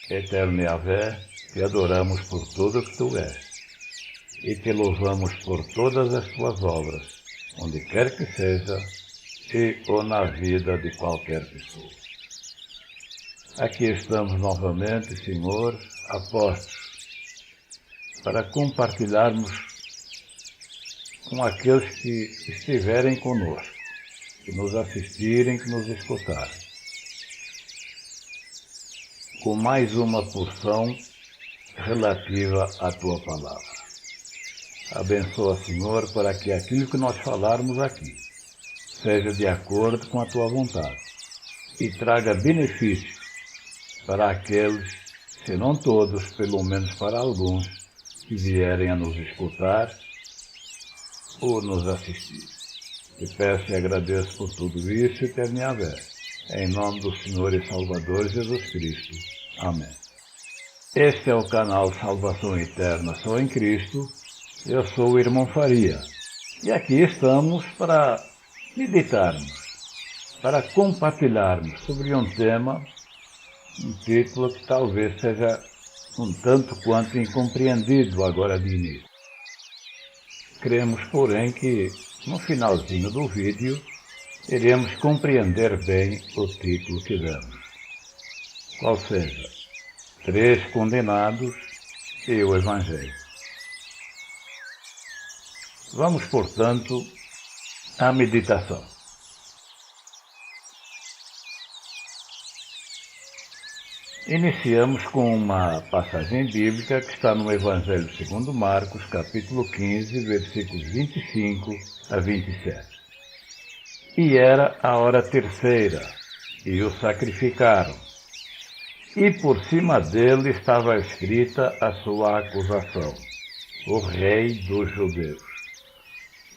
Eterno Yahvé, te adoramos por tudo que tu és e te louvamos por todas as tuas obras, onde quer que seja e ou na vida de qualquer pessoa. Aqui estamos novamente, Senhor, apostos, para compartilharmos com aqueles que estiverem conosco, que nos assistirem, que nos escutarem, com mais uma porção relativa à Tua Palavra. Abençoa, Senhor, para que aquilo que nós falarmos aqui seja de acordo com a Tua vontade e traga benefícios para aqueles, se não todos, pelo menos para alguns, que vierem a nos escutar ou nos assistir. Te peço e agradeço por tudo isso, Eterno Yahvé, em nome do Senhor e Salvador Jesus Cristo. Amém. Este é o canal Salvação Eterna Só em Cristo. Eu sou o irmão Faria e aqui estamos para meditarmos, para compartilharmos sobre um tema, um título que talvez seja um tanto quanto incompreendido agora de início. Cremos, porém, que no finalzinho do vídeo iremos compreender bem o título que damos. Qual seja, 3 condenados e o Evangelho. Vamos, portanto, à meditação. Iniciamos com uma passagem bíblica que está no Evangelho segundo Marcos, capítulo 15, versículos 25 a 27. E era a hora terceira, e o sacrificaram. E por cima dele estava escrita a sua acusação: o Rei dos Judeus.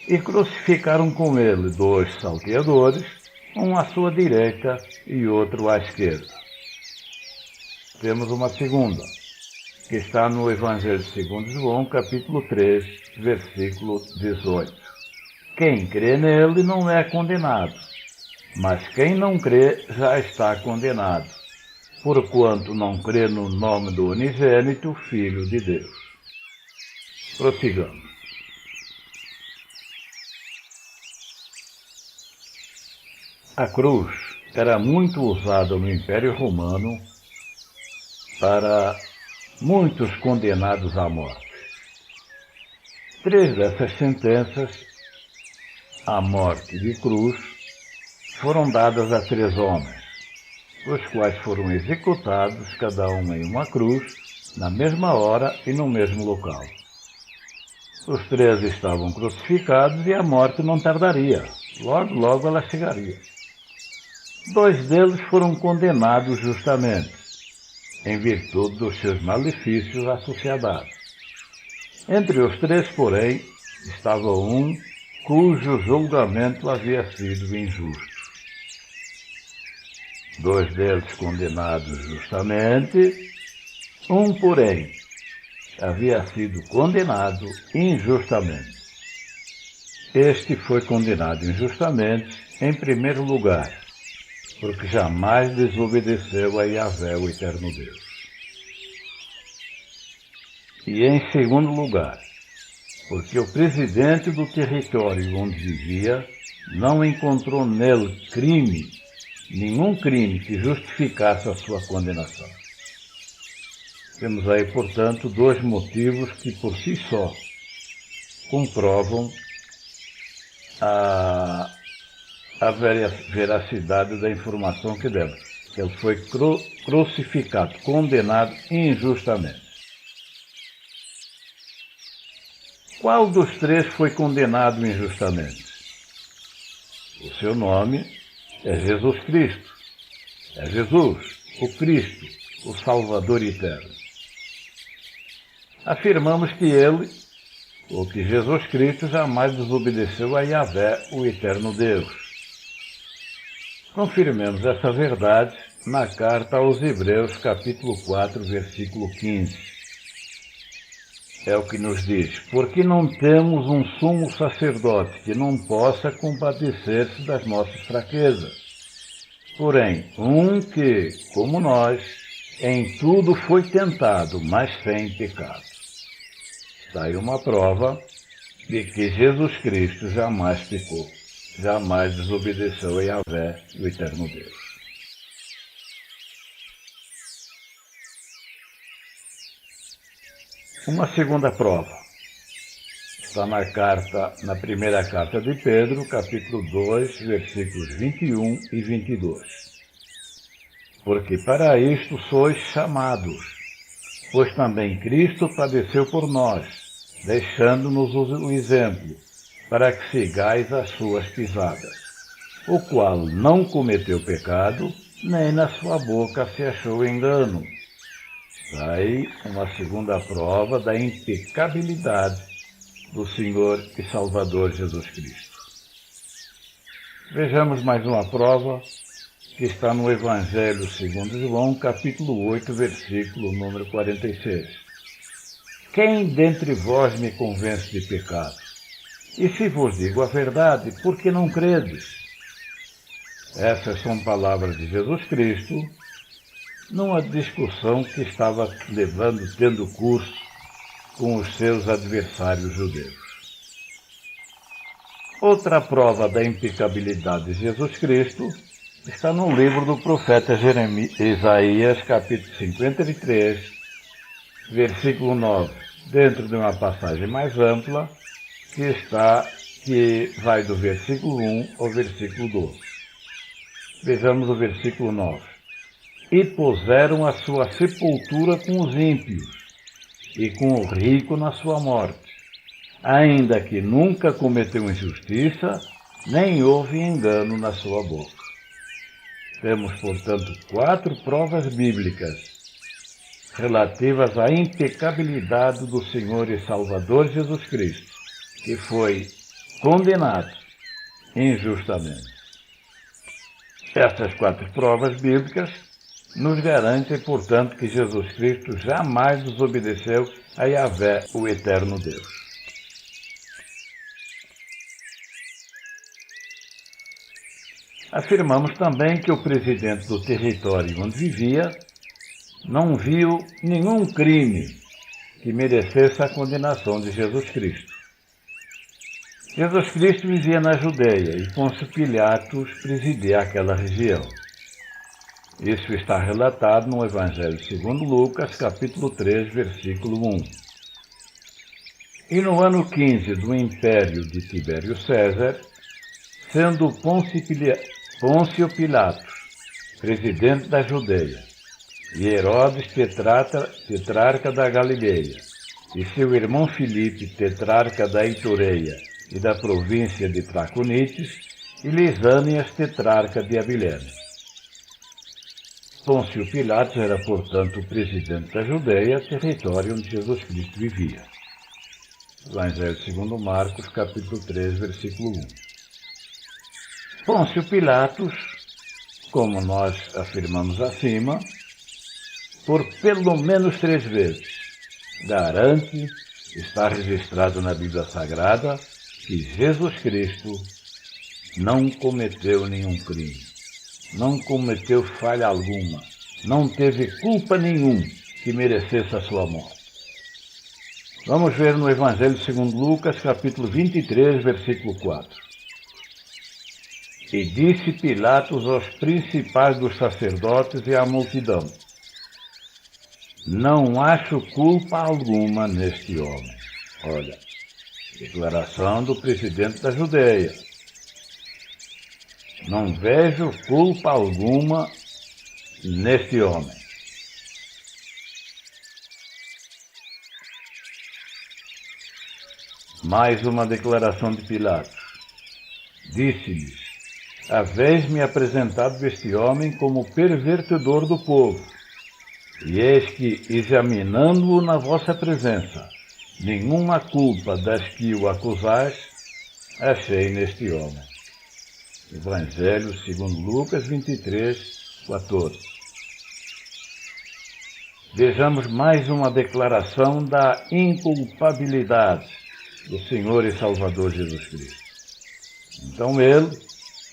E crucificaram com ele 2 salteadores, um à sua direita e outro à esquerda. Temos uma segunda, que está no Evangelho segundo João, capítulo 3, versículo 18. Quem crê nele não é condenado, mas quem não crê já está condenado, porquanto não crê no nome do unigênito Filho de Deus. Prossigamos. A cruz era muito usada no Império Romano para muitos condenados à morte. 3 dessas sentenças, à morte de cruz, foram dadas a 3 homens, os quais foram executados, cada um em uma cruz, na mesma hora e no mesmo local. Os 3 estavam crucificados e a morte não tardaria, logo ela chegaria. 2 deles foram condenados justamente, em virtude dos seus malefícios à sociedade. Entre os 3, porém, estava um cujo julgamento havia sido injusto. 2 deles condenados justamente, um, porém, havia sido condenado injustamente. Este foi condenado injustamente, em primeiro lugar, porque jamais desobedeceu a Yahvé, o Eterno Deus. E em segundo lugar, porque o presidente do território onde vivia não encontrou nele nenhum crime que justificasse a sua condenação. Temos aí, portanto, 2 motivos que por si só comprovam a veracidade da informação que demos. Ele foi crucificado, condenado injustamente. Qual dos 3 foi condenado injustamente? O seu nome é Jesus Cristo. É Jesus, o Cristo, o Salvador eterno. Afirmamos que ele, ou que Jesus Cristo, jamais desobedeceu a Yahvé, o Eterno Deus. Confirmemos essa verdade na carta aos Hebreus, capítulo 4, versículo 15. É o que nos diz: porque não temos um sumo sacerdote que não possa compadecer-se das nossas fraquezas, porém, um que, como nós, em tudo foi tentado, mas sem pecado. Daí uma prova de que Jesus Cristo jamais pecou, jamais desobedeceu a Yahvé, o eterno Deus. Uma segunda prova está na primeira carta de Pedro, capítulo 2, versículos 21 e 22. Porque para isto sois chamados, pois também Cristo padeceu por nós, deixando-nos o exemplo, para que sigais as suas pisadas, o qual não cometeu pecado, nem na sua boca se achou engano. Daí uma segunda prova da impecabilidade do Senhor e Salvador Jesus Cristo. Vejamos mais uma prova que está no Evangelho segundo João, capítulo 8, versículo número 46. Quem dentre vós me convence de pecado? E se vos digo a verdade, por que não credes? Essas são palavras de Jesus Cristo numa discussão que estava tendo curso com os seus adversários judeus. Outra prova da impecabilidade de Jesus Cristo está no livro do profeta Isaías, capítulo 53, versículo 9, dentro de uma passagem mais ampla, que vai do versículo 1 ao versículo 12. Vejamos o versículo 9. E puseram a sua sepultura com os ímpios, e com o rico na sua morte, ainda que nunca cometeu injustiça, nem houve engano na sua boca. Temos, portanto, 4 provas bíblicas relativas à impecabilidade do Senhor e Salvador Jesus Cristo, que foi condenado injustamente. Essas 4 provas bíblicas nos garantem, portanto, que Jesus Cristo jamais desobedeceu a Yahvé, o eterno Deus. Afirmamos também que o presidente do território onde vivia não viu nenhum crime que merecesse a condenação de Jesus Cristo. Jesus Cristo vivia na Judeia e Pôncio Pilatos presidia aquela região. Isso está relatado no Evangelho segundo Lucas, capítulo 3, versículo 1. E no ano 15 do império de Tibério César, sendo Pôncio Pilatos presidente da Judeia, e Herodes tetrarca da Galileia, e seu irmão Filipe tetrarca da Itureia e da província de Traconites, e Lisânias tetrarca de Abilene. Pôncio Pilatos era, portanto, o presidente da Judeia, território onde Jesus Cristo vivia. Evangelho segundo Marcos, capítulo 3, versículo 1. Pôncio Pilatos, como nós afirmamos acima, por pelo menos 3 vezes, garante, está registrado na Bíblia Sagrada, que Jesus Cristo não cometeu nenhum crime. Não cometeu falha alguma, não teve culpa nenhuma que merecesse a sua morte. Vamos ver no Evangelho segundo Lucas, capítulo 23, versículo 4. E disse Pilatos aos principais dos sacerdotes e à multidão: não acho culpa alguma neste homem. Olha, declaração do presidente da Judeia. Não vejo culpa alguma neste homem. Mais uma declaração de Pilatos. Disse-lhes: haveis-me apresentado este homem como pervertedor do povo, e eis que, examinando-o na vossa presença, nenhuma culpa das que o acusais achei neste homem. Evangelho segundo Lucas 23, 14. Vejamos mais uma declaração da inculpabilidade do Senhor e Salvador Jesus Cristo. Então ele,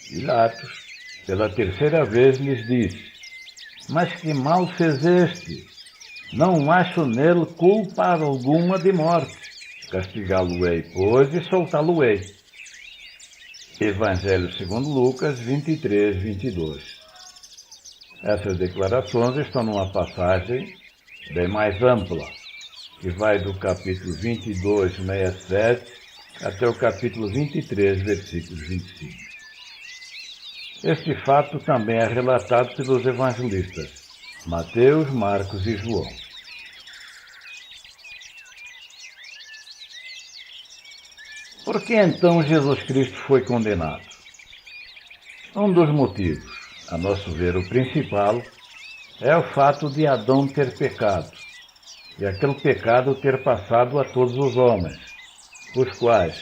Pilatos, pela 3ª vez lhes disse: Mas que mal fez este? Não acho nele culpa alguma de morte. Castigá-lo-ei, pois, e soltá-lo-ei. Evangelho segundo Lucas 23, 22. Essas declarações estão numa passagem bem mais ampla, que vai do capítulo 22, 67, até o capítulo 23, versículos 25. Este fato também é relatado pelos evangelistas Mateus, Marcos e João. Por que então Jesus Cristo foi condenado? Um dos motivos, a nosso ver o principal, é o fato de Adão ter pecado, e aquele pecado ter passado a todos os homens, os quais,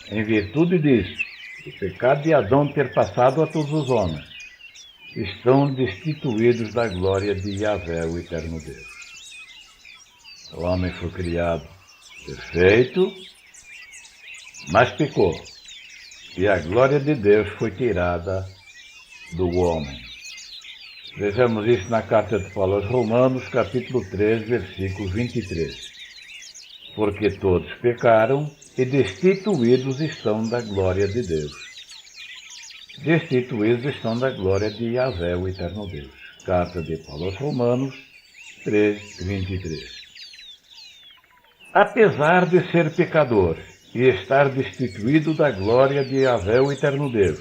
em virtude disso, o pecado de Adão ter passado a todos os homens, estão destituídos da glória de Yahvé, o eterno Deus. O homem foi criado perfeito, mas pecou, e a glória de Deus foi tirada do homem. Vejamos isso na carta de Paulo aos Romanos, capítulo 3, versículo 23. Porque todos pecaram e destituídos estão da glória de Deus. Destituídos estão da glória de Yahvé, o eterno Deus. Carta de Paulo aos Romanos 3, 23. Apesar de ser pecador e estar destituído da glória de Yahvé, o eterno Deus,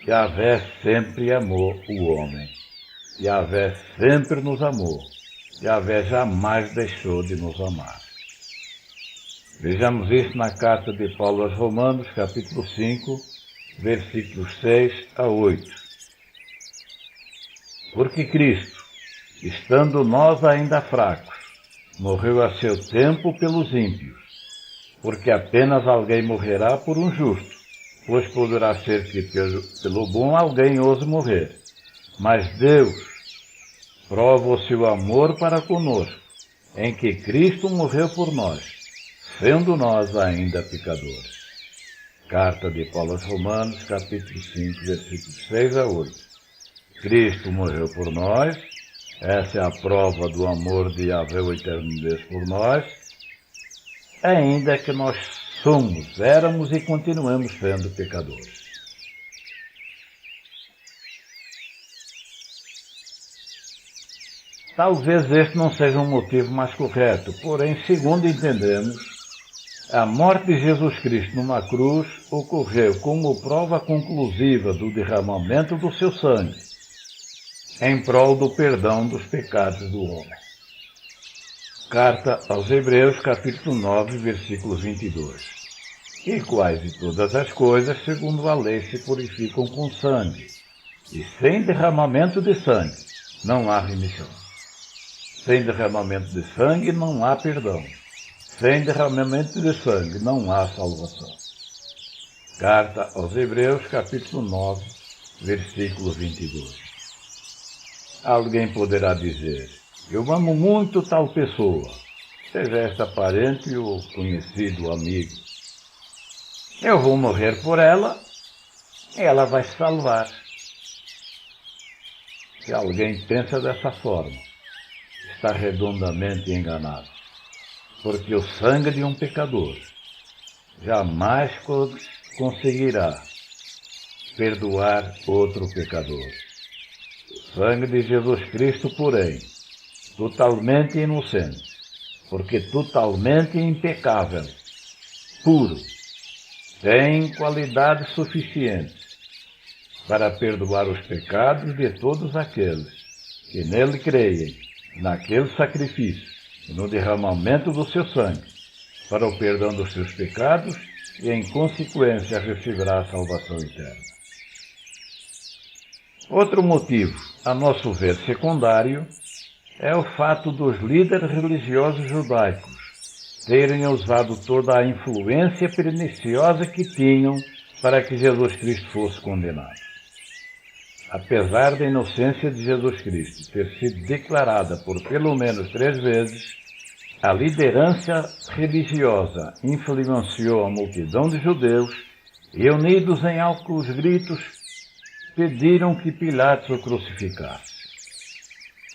Yahvé sempre amou o homem. Yahvé sempre nos amou. Yahvé jamais deixou de nos amar. Vejamos isso na carta de Paulo aos Romanos, capítulo 5, versículos 6 a 8. Porque Cristo, estando nós ainda fracos, morreu a seu tempo pelos ímpios, porque apenas alguém morrerá por um justo, pois poderá ser que pelo bom alguém ouse morrer. Mas Deus prova o seu amor para conosco, em que Cristo morreu por nós, sendo nós ainda pecadores. Carta de Paulo aos Romanos, capítulo 5, versículos 6 a 8. Cristo morreu por nós, essa é a prova do amor de Yahvé, o eterno Deus, por nós, ainda que nós éramos e continuamos sendo pecadores. Talvez este não seja um motivo mais correto, porém, segundo entendemos, a morte de Jesus Cristo numa cruz ocorreu como prova conclusiva do derramamento do seu sangue, em prol do perdão dos pecados do homem. Carta aos Hebreus, capítulo 9, versículo 22. E quase todas as coisas, segundo a lei, se purificam com sangue, e sem derramamento de sangue não há remissão. Sem derramamento de sangue não há perdão. Sem derramamento de sangue não há salvação. Carta aos Hebreus, capítulo 9, versículo 22. Alguém poderá dizer: eu amo muito tal pessoa, seja esta parente ou conhecido amigo. Eu vou morrer por ela e ela vai se salvar. Se alguém pensa dessa forma, está redondamente enganado, porque o sangue de um pecador jamais conseguirá perdoar outro pecador. O sangue de Jesus Cristo, porém, totalmente inocente, porque totalmente impecável, puro, tem qualidade suficiente para perdoar os pecados de todos aqueles que nele creem, naquele sacrifício e no derramamento do seu sangue, para o perdão dos seus pecados e, em consequência, receberá a salvação eterna. Outro motivo, a nosso ver secundário, é o fato dos líderes religiosos judaicos terem usado toda a influência perniciosa que tinham para que Jesus Cristo fosse condenado. Apesar da inocência de Jesus Cristo ter sido declarada por pelo menos 3 vezes, a liderança religiosa influenciou a multidão de judeus e, unidos em altos gritos, pediram que Pilatos o crucificasse.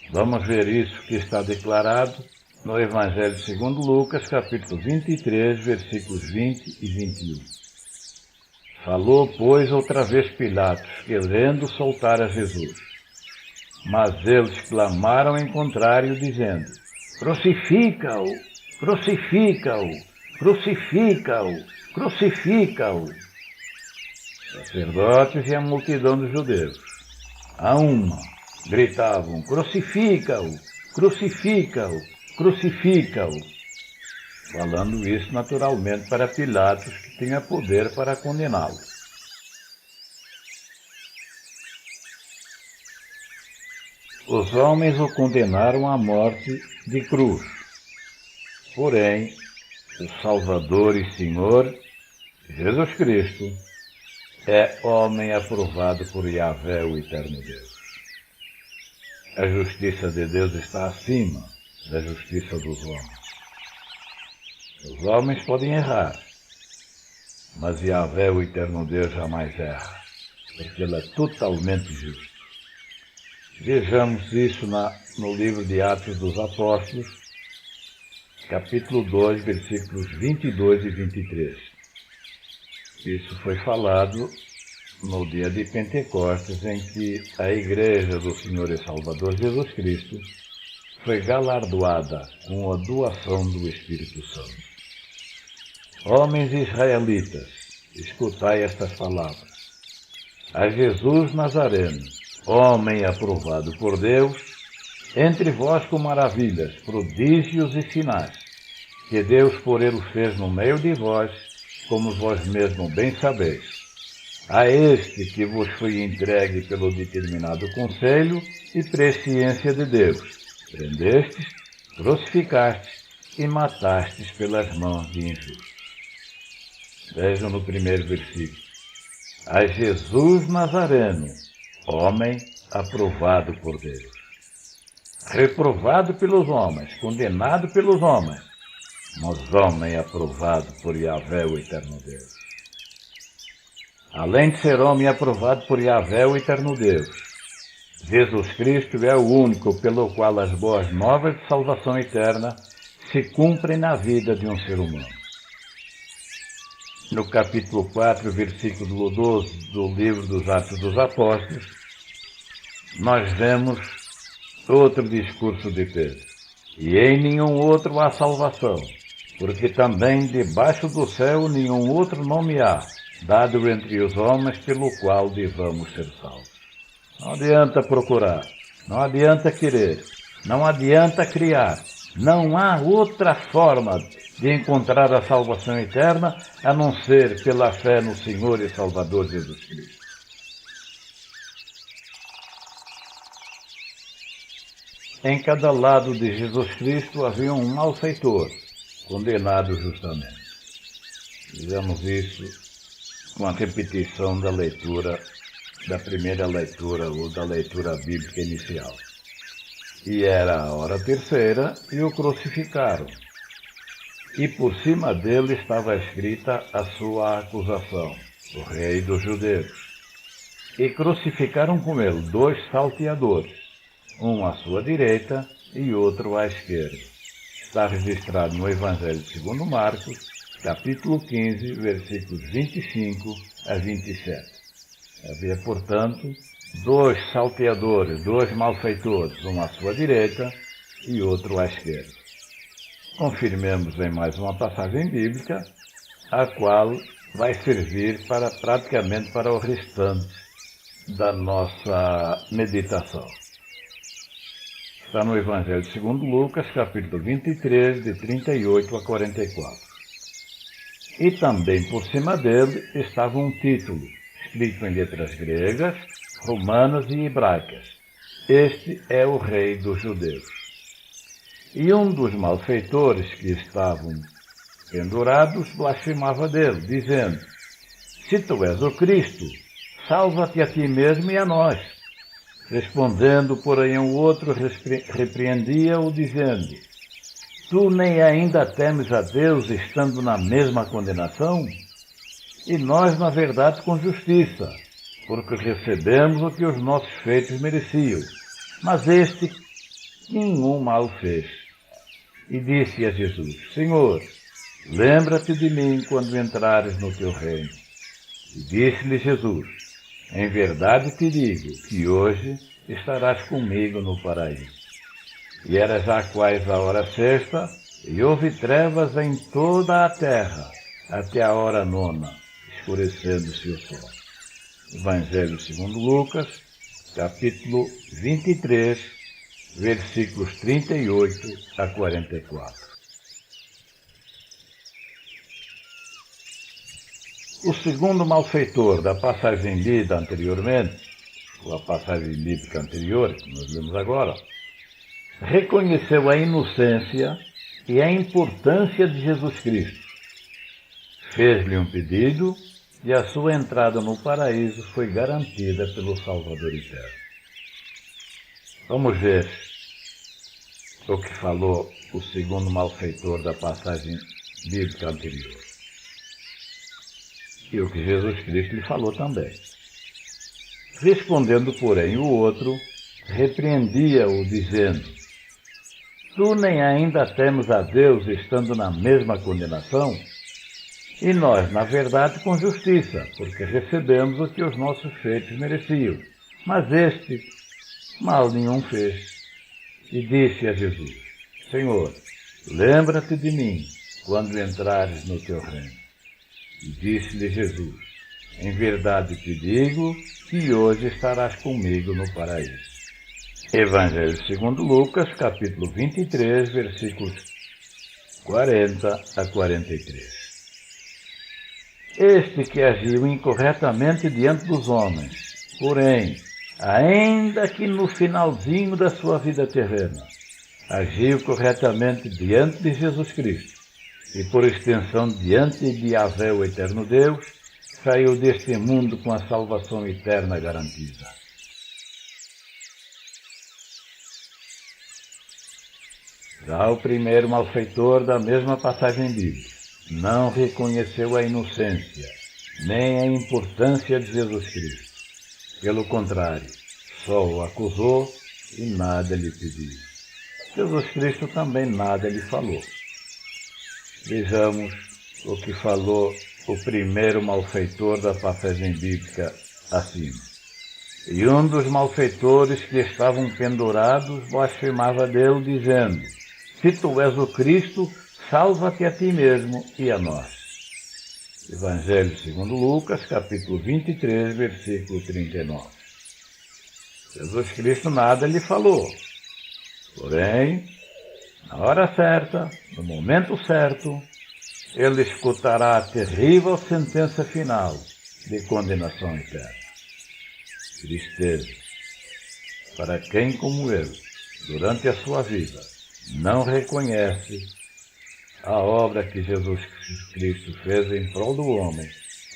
Vamos ver isso que está declarado no Evangelho segundo Lucas, capítulo 23, versículos 20 e 21. Falou, pois, outra vez Pilatos, querendo soltar a Jesus. Mas eles clamaram em contrário, dizendo: Crucifica-o! Crucifica-o! Crucifica-o! Crucifica-o! Sacerdotes e a multidão dos judeus, a uma, gritavam: Crucifica-o! Crucifica-o! Crucifica-o! Falando isso naturalmente para Pilatos, que tinha poder para condená-lo. Os homens o condenaram à morte de cruz. Porém, o Salvador e Senhor, Jesus Cristo, é homem aprovado por Yahvé, o eterno Deus. A justiça de Deus está acima da justiça dos homens. Os homens podem errar, mas Yahvé, o eterno Deus, jamais erra, porque ele é totalmente justo. Vejamos isso no livro de Atos dos Apóstolos, capítulo 2, versículos 22 e 23. Isso foi falado no dia de Pentecostes, em que a Igreja do Senhor e Salvador Jesus Cristo foi galardoada com a doação do Espírito Santo. Homens israelitas, escutai estas palavras. A Jesus Nazareno, homem aprovado por Deus, entre vós com maravilhas, prodígios e sinais, que Deus por ele fez no meio de vós, como vós mesmo bem sabeis. A este que vos foi entregue pelo determinado conselho e presciência de Deus, prendestes, crucificastes e matastes pelas mãos de injustos. Vejam no primeiro versículo. A Jesus Nazareno, homem aprovado por Deus. Reprovado pelos homens, condenado pelos homens, mas homem aprovado por Yahvé, o eterno Deus. Além de ser homem aprovado por Yahvé, o eterno Deus, Jesus Cristo é o único pelo qual as boas novas de salvação eterna se cumprem na vida de um ser humano. No capítulo 4, versículo 12 do livro dos Atos dos Apóstolos, nós vemos outro discurso de Pedro. E em nenhum outro há salvação, porque também debaixo do céu nenhum outro nome há, dado entre os homens pelo qual devamos ser salvos. Não adianta procurar, não adianta querer, não adianta criar. Não há outra forma de encontrar a salvação eterna a não ser pela fé no Senhor e Salvador Jesus Cristo. Em cada lado de Jesus Cristo havia um malfeitor, condenado justamente. Fizemos isso com a repetição da leitura, da primeira leitura ou da leitura bíblica inicial. E era a hora terceira e o crucificaram. E por cima dele estava escrita a sua acusação, o rei dos judeus. E crucificaram com ele 2 salteadores, um à sua direita e outro à esquerda. Está registrado no Evangelho segundo Marcos, capítulo 15, versículos 25 a 27. Havia, portanto, 2 salteadores, 2 malfeitores, um à sua direita e outro à esquerda. Confirmemos em mais uma passagem bíblica, a qual vai servir praticamente para o restante da nossa meditação. Está no Evangelho segundo Lucas, capítulo 23, de 38 a 44. E também por cima dele estava um título, escrito em letras gregas, romanas e hebraicas. Este é o rei dos judeus. E um dos malfeitores que estavam pendurados blasfemava dele, dizendo: Se tu és o Cristo, salva-te a ti mesmo e a nós. Respondendo, porém, o outro repreendia-o, dizendo: Tu nem ainda temes a Deus, estando na mesma condenação? E nós, na verdade, com justiça, porque recebemos o que os nossos feitos mereciam. Mas este nenhum mal fez. E disse a Jesus: Senhor, lembra-te de mim quando entrares no teu reino. E disse-lhe Jesus: Em verdade te digo que hoje estarás comigo no paraíso. E era já quase a hora sexta, e houve trevas em toda a terra, até a hora nona, escurecendo-se o sol. Evangelho segundo Lucas, capítulo 23, versículos 38 a 44. O segundo malfeitor da passagem lida anteriormente, ou a passagem bíblica anterior, que nós lemos agora, reconheceu a inocência e a importância de Jesus Cristo. Fez-lhe um pedido e a sua entrada no paraíso foi garantida pelo Salvador eterno. Vamos ver o que falou o segundo malfeitor da passagem bíblica anterior. E o que Jesus Cristo lhe falou também. Respondendo, porém, o outro, repreendia-o, dizendo: Tu nem ainda temes a Deus estando na mesma condenação? E nós, na verdade, com justiça, porque recebemos o que os nossos feitos mereciam. Mas este mal nenhum fez. E disse a Jesus: Senhor, lembra-te de mim quando entrares no teu reino. E disse-lhe Jesus: Em verdade te digo que hoje estarás comigo no paraíso. Evangelho segundo Lucas, capítulo 23, versículos 40 a 43. Este que agiu incorretamente diante dos homens, porém, ainda que no finalzinho da sua vida terrena, agiu corretamente diante de Jesus Cristo, e por extensão diante de Yahvé, o eterno Deus, saiu deste mundo com a salvação eterna garantida. Já o primeiro malfeitor da mesma passagem bíblica não reconheceu a inocência, nem a importância de Jesus Cristo. Pelo contrário, só o acusou e nada lhe pediu. Jesus Cristo também nada lhe falou. Vejamos o que falou o primeiro malfeitor da passagem bíblica acima. E um dos malfeitores que estavam pendurados blasfemava dele, dizendo: Se tu és o Cristo, salva-te a ti mesmo e a nós. Evangelho segundo Lucas, capítulo 23, versículo 39. Jesus Cristo nada lhe falou. Porém, na hora certa, no momento certo, ele escutará a terrível sentença final de condenação eterna. Tristeza para quem, como ele, durante a sua vida, não reconhece a obra que Jesus Cristo fez em prol do homem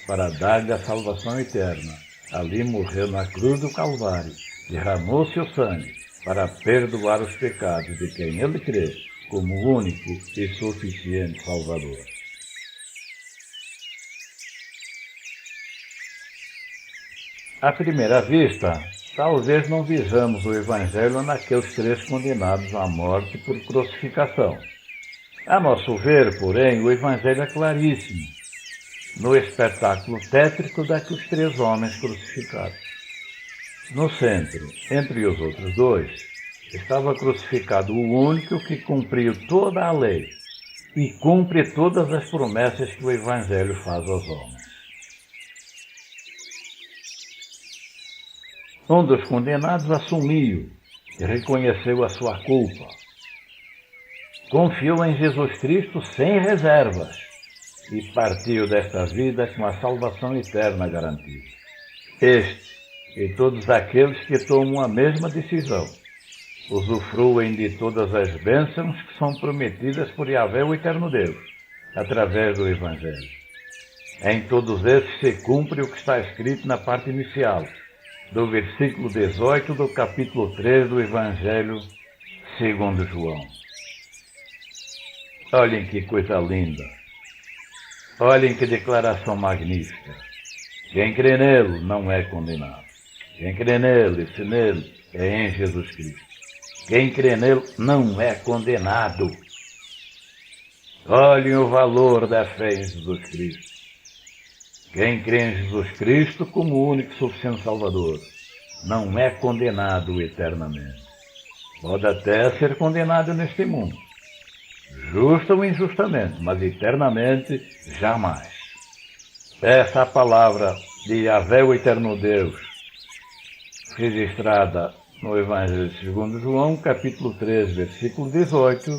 para dar-lhe a salvação eterna. Ali morreu na cruz do Calvário, derramou seu sangue para perdoar os pecados de quem ele crê como único e suficiente Salvador. À primeira vista, talvez não vejamos o Evangelho naqueles 3 condenados à morte por crucificação. A nosso ver, porém, o Evangelho é claríssimo no espetáculo tétrico daqueles 3 homens crucificados. No centro, entre os outros 2, estava crucificado o único que cumpriu toda a lei e cumpre todas as promessas que o Evangelho faz aos homens. Um dos condenados assumiu e reconheceu a sua culpa. Confiou em Jesus Cristo sem reservas e partiu desta vida com a salvação eterna garantida. Este e todos aqueles que tomam a mesma decisão usufruem de todas as bênçãos que são prometidas por Yahvé, o eterno Deus, através do Evangelho. Em todos esses se cumpre o que está escrito na parte inicial do versículo 18 do capítulo 3 do Evangelho segundo João. Olhem que coisa linda! Olhem que declaração magnífica! Quem crê nele não é condenado. Quem crê nele, se nele, é em Jesus Cristo. Quem crê nele não é condenado. Olhem o valor da fé em Jesus Cristo. Quem crê em Jesus Cristo como o único e suficiente Salvador não é condenado eternamente. Pode até ser condenado neste mundo, justa ou injustamente, mas eternamente jamais. Essa palavra de Yahvé, o eterno Deus, registrada no Evangelho segundo João, capítulo 3, versículo 18,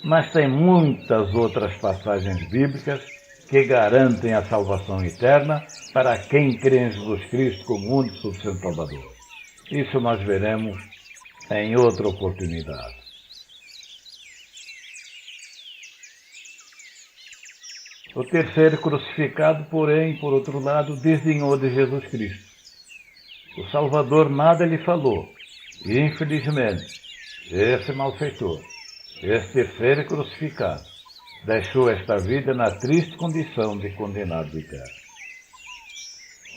mas tem muitas outras passagens bíblicas que garantem a salvação eterna para quem crê em Jesus Cristo como único e suficiente Salvador. Isso nós veremos em outra oportunidade. O terceiro crucificado, porém, por outro lado, desdenhou de Jesus Cristo. O Salvador nada lhe falou, e infelizmente, esse malfeitor, esse terceiro crucificado, deixou esta vida na triste condição de condenado eterno.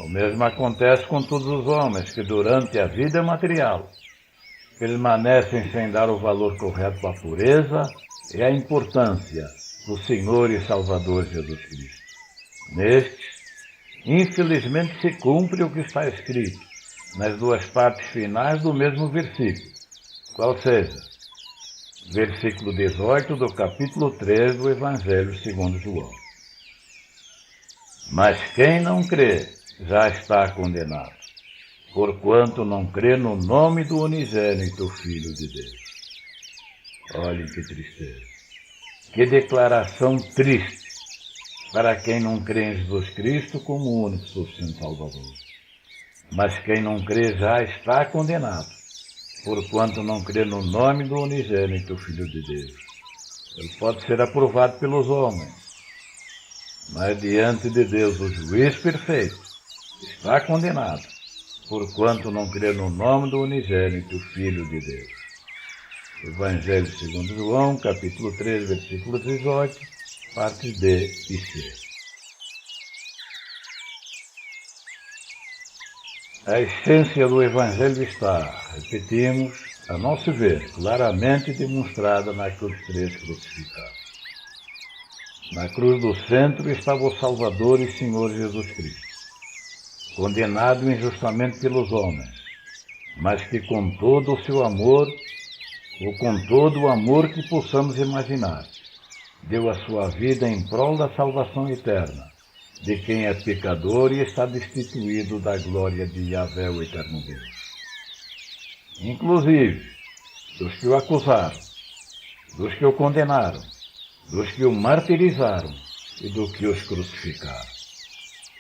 O mesmo acontece com todos os homens que durante a vida material permanecem sem dar o valor correto à pureza e à importância do Senhor e Salvador Jesus Cristo. Nestes, infelizmente se cumpre o que está escrito nas duas partes finais do mesmo versículo, qual seja, versículo 18 do capítulo 3 do Evangelho segundo João. Mas quem não crê já está condenado, porquanto não crê no nome do unigênito Filho de Deus. Olhem que tristeza, que declaração triste para quem não crê em Jesus Cristo como o único e suficiente Salvador. Mas quem não crê já está condenado, porquanto não crê no nome do unigênito Filho de Deus. Ele pode ser aprovado pelos homens, mas diante de Deus, o juiz perfeito, está condenado, porquanto não crê no nome do unigênito Filho de Deus. Evangelho segundo João, capítulo 3, versículo 18, partes B e C. A essência do Evangelho está, repetimos, a nosso ver, claramente demonstrada na cruz de três crucificados. Na cruz do centro estava o Salvador e Senhor Jesus Cristo, condenado injustamente pelos homens, mas que com todo o seu amor, ou com todo o amor que possamos imaginar, deu a sua vida em prol da salvação eterna, de quem é pecador e está destituído da glória de Yahvé, o eterno Deus. Inclusive, dos que o acusaram, dos que o condenaram, dos que o martirizaram e dos que os crucificaram.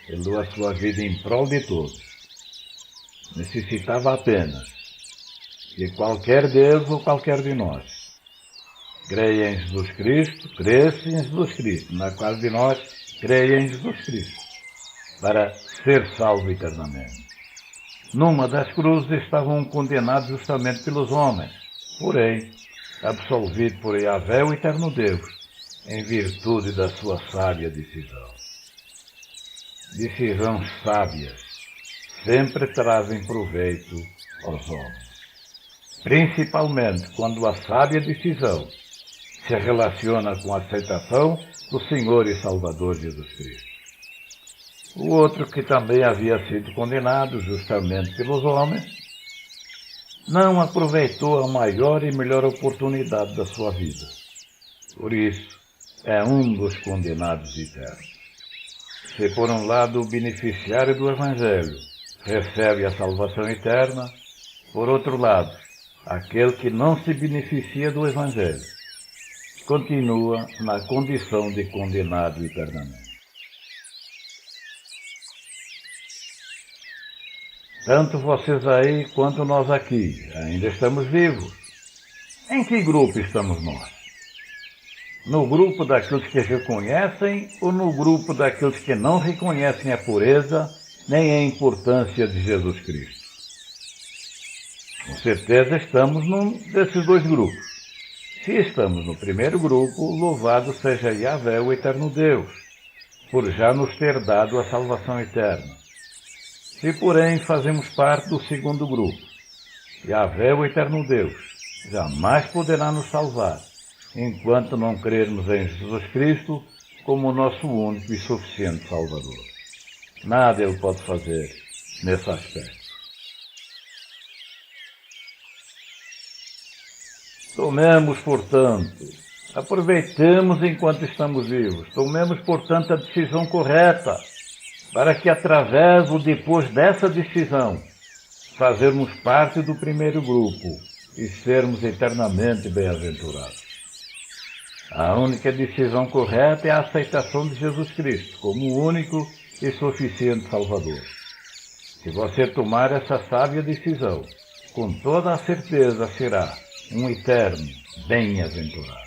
Ele deu a sua vida em prol de todos. Necessitava apenas que qualquer Deus ou qualquer de nós creia em Jesus Cristo, cresce em Jesus Cristo, na qual de nós creia em Jesus Cristo, para ser salvo eternamente. Numa das cruzes estavam condenados justamente pelos homens, porém, absolvido por Yahvé, o eterno Deus, em virtude da sua sábia decisão. Decisões sábias sempre trazem proveito aos homens, principalmente quando a sábia decisão se relaciona com a aceitação do Senhor e Salvador Jesus Cristo. O outro, que também havia sido condenado justamente pelos homens, não aproveitou a maior e melhor oportunidade da sua vida. Por isso, é um dos condenados eternos. Se por um lado o beneficiário do Evangelho recebe a salvação eterna, por outro lado, aquele que não se beneficia do Evangelho continua na condição de condenado eternamente. Tanto vocês aí quanto nós aqui ainda estamos vivos. Em que grupo estamos nós? No grupo daqueles que reconhecem ou no grupo daqueles que não reconhecem a pureza nem a importância de Jesus Cristo? Com certeza estamos num desses dois grupos. Se estamos no primeiro grupo, louvado seja Yahvé, o eterno Deus, por já nos ter dado a salvação eterna. Se, porém, fazemos parte do segundo grupo, Yahvé, o eterno Deus, jamais poderá nos salvar, enquanto não crermos em Jesus Cristo como o nosso único e suficiente Salvador. Nada Ele pode fazer nesse aspecto. Tomemos, portanto, aproveitemos enquanto estamos vivos, tomemos, portanto, a decisão correta, para que, através ou depois dessa decisão, fazermos parte do primeiro grupo e sermos eternamente bem-aventurados. A única decisão correta é a aceitação de Jesus Cristo como o único e suficiente Salvador. Se você tomar essa sábia decisão, com toda a certeza será um eterno bem-aventurado.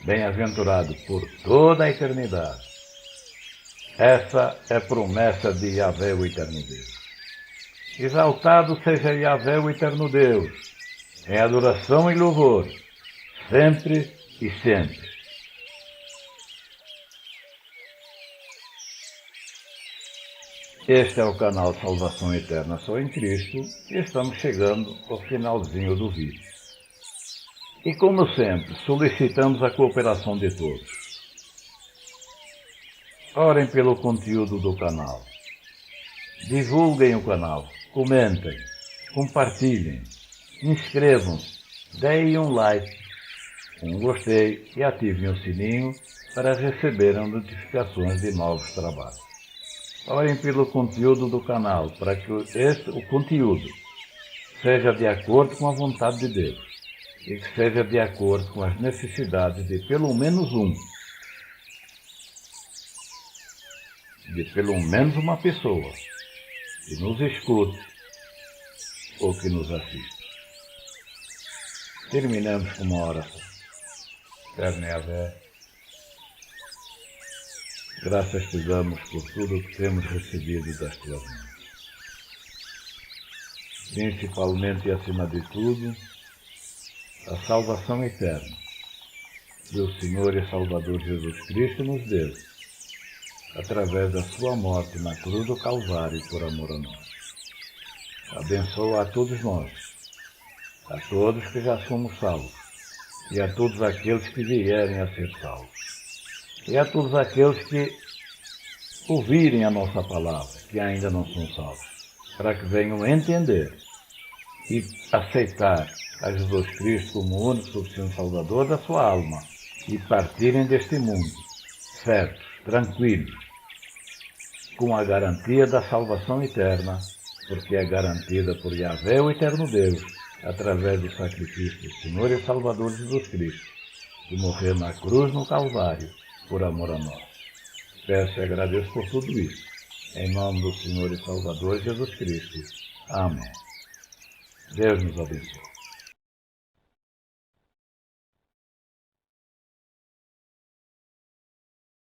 Bem-aventurado por toda a eternidade. Essa é a promessa de Yahvé, o eterno Deus. Exaltado seja Yahvé, o eterno Deus, em adoração e louvor, sempre e sempre. Este é o canal Salvação Eterna Só em Cristo e estamos chegando ao finalzinho do vídeo. E como sempre, solicitamos a cooperação de todos. Orem pelo conteúdo do canal. Divulguem o canal, comentem, compartilhem, inscrevam-se, deem um like, um gostei e ativem o sininho para receberem notificações de novos trabalhos. Orem pelo conteúdo do canal para que o conteúdo seja de acordo com a vontade de Deus e que seja de acordo com as necessidades de pelo menos uma pessoa que nos escute ou que nos assista. Terminamos com uma oração. Eterno Yahvé, graças te damos por tudo o que temos recebido das tuas mãos. Principalmente e acima de tudo, a salvação eterna que o Senhor e Salvador Jesus Cristo nos deu, através da sua morte na cruz do Calvário por amor a nós. Abençoa a todos nós, a todos que já somos salvos, e a todos aqueles que vierem a ser salvos, e a todos aqueles que ouvirem a nossa palavra, que ainda não são salvos, para que venham entender e aceitar a Jesus Cristo como o único suficiente Salvador da sua alma e partirem deste mundo, certos, tranquilos, com a garantia da salvação eterna, porque é garantida por Yahvé, o eterno Deus, através do sacrifício do Senhor e Salvador Jesus Cristo, que morreu na cruz no Calvário por amor a nós. Peço e agradeço por tudo isso, em nome do Senhor e Salvador Jesus Cristo. Amém. Deus nos abençoe.